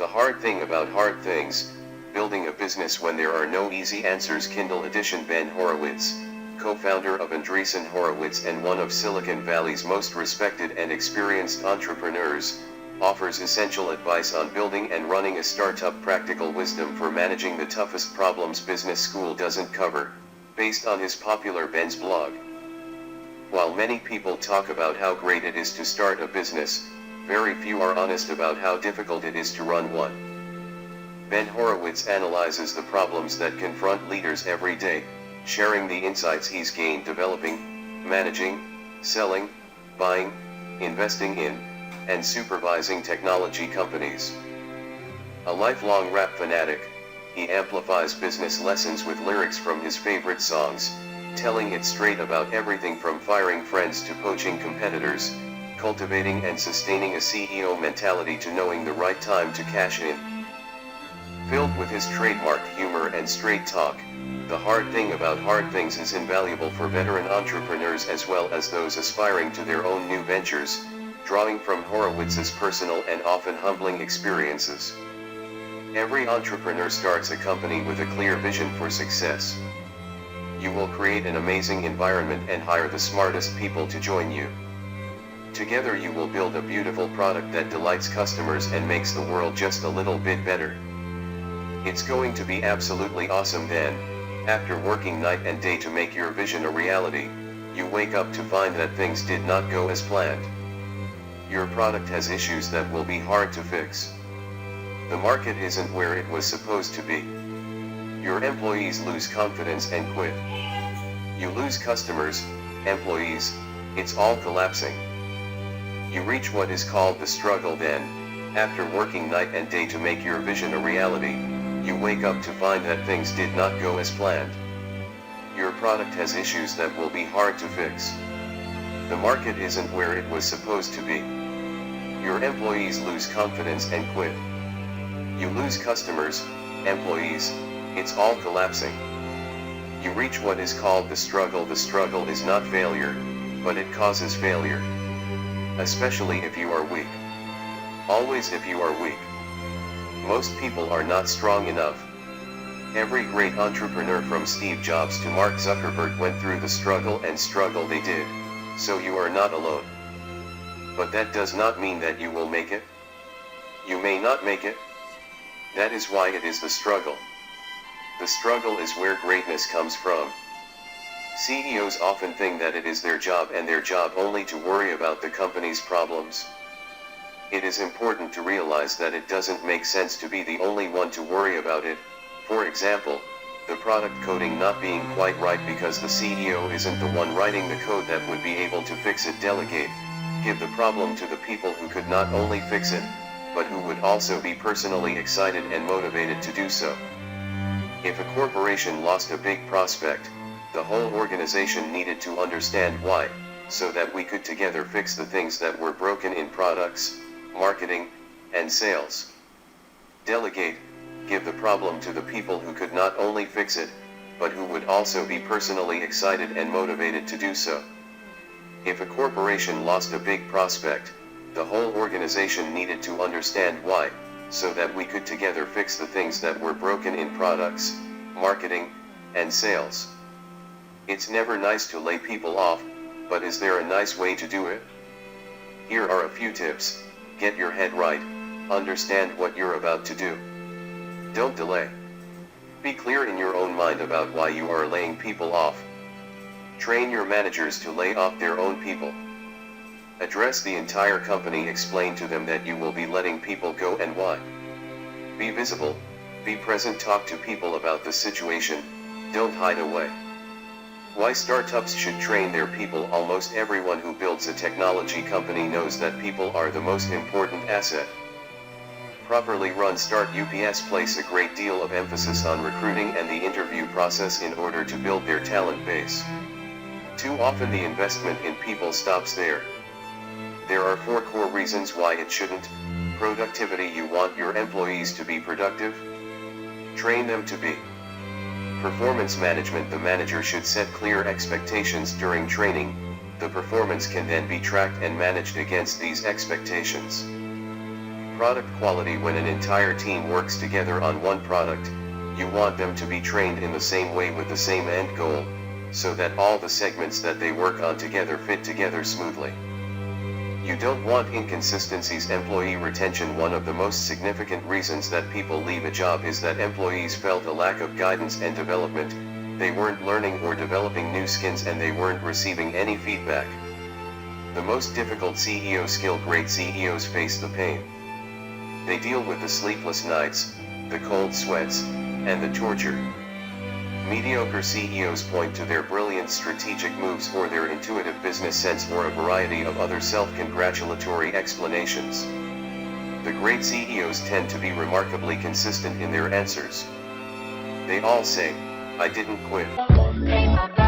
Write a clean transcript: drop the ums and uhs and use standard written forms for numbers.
hard thing about hard things, building a business when there are no easy answers. Kindle edition. Ben Horowitz, co-founder of Andreessen Horowitz and one of Silicon Valley's most respected and experienced entrepreneurs, offers essential advice on building and running a startup, practical wisdom for managing the toughest problems business school doesn't cover, based on his popular Ben's blog. While many people talk about how great it is to start a business, very few are honest about how difficult it is to run one. Ben Horowitz analyzes the problems that confront leaders every day, sharing the insights he's gained developing, managing, selling, buying, investing in, and supervising technology companies. A lifelong rap fanatic, he amplifies business lessons with lyrics from his favorite songs, telling it straight about everything from firing friends to poaching competitors, cultivating and sustaining a CEO mentality to knowing the right time to cash in. Filled with his trademark humor and straight talk, The Hard Thing About Hard Things is invaluable for veteran entrepreneurs as well as those aspiring to their own new ventures, drawing from Horowitz's personal and often humbling experiences. Every entrepreneur starts a company with a clear vision for success. You will create an amazing environment and hire the smartest people to join you. Together you will build a beautiful product that delights customers and makes the world just a little bit better. It's going to be absolutely awesome then, after working night and day to make your vision a reality, you wake up to find that things did not go as planned. Your product has issues that will be hard to fix. The market isn't where it was supposed to be. Your employees lose confidence and quit. You lose customers, employees, it's all collapsing. You reach what is called the struggle then, after working night and day to make your vision a reality, you wake up to find that things did not go as planned. Your product has issues that will be hard to fix. The market isn't where it was supposed to be. Your employees lose confidence and quit. You lose customers, employees, it's all collapsing. You reach what is called the struggle. The struggle is not failure, but it causes failure. Especially if you are weak. Always if you are weak. Most people are not strong enough. Every great entrepreneur from Steve Jobs to Mark Zuckerberg went through the struggle, and struggle they did, so you are not alone. But that does not mean that you will make it. You may not make it. That is why it is the struggle. The struggle is where greatness comes from. CEOs often think that it is their job and their job only to worry about the company's problems. It is important to realize that it doesn't make sense to be the only one to worry about it. For example, the product coding not being quite right because the CEO isn't the one writing the code that would be able to fix it. Delegate. Give the problem to the people who could not only fix it, but who would also be personally excited and motivated to do so. If a corporation lost a big prospect, the whole organization needed to understand why, so that we could together fix the things that were broken in products, marketing, and sales. Delegate. Give the problem to the people who could not only fix it, but who would also be personally excited and motivated to do so. If a corporation lost a big prospect, the whole organization needed to understand why, so that we could together fix the things that were broken in products, marketing, and sales. It's never nice to lay people off, but is there a nice way to do it? Here are a few tips. Get your head right, understand what you're about to do. Don't delay. Be clear in your own mind about why you are laying people off. Train your managers to lay off their own people. Address the entire company, explain to them that you will be letting people go and why. Be visible, be present, talk to people about the situation, don't hide away. Why startups should train their people. Almost everyone who builds a technology company knows that people are the most important asset. Properly run UPS place a great deal of emphasis on recruiting and the interview process in order to build their talent base. Too often the investment in people stops there. There are 4 core reasons why it shouldn't. Productivity. You want your employees to be productive? Train them to be. Performance management. The manager should set clear expectations during training. The performance can then be tracked and managed against these expectations. Product quality. When an entire team works together on one product, you want them to be trained in the same way with the same end goal, so that all the segments that they work on together fit together smoothly. You don't want inconsistencies. Employee retention. One of the most significant reasons that people leave a job is that employees felt a lack of guidance and development. They weren't learning or developing new skills, and they weren't receiving any feedback. The most difficult CEO skill. Great CEOs face the pain. They deal with the sleepless nights, the cold sweats, and the torture. Mediocre CEOs point to their brilliant strategic moves or their intuitive business sense or a variety of other self-congratulatory explanations. The great CEOs tend to be remarkably consistent in their answers. They all say, "I didn't quit."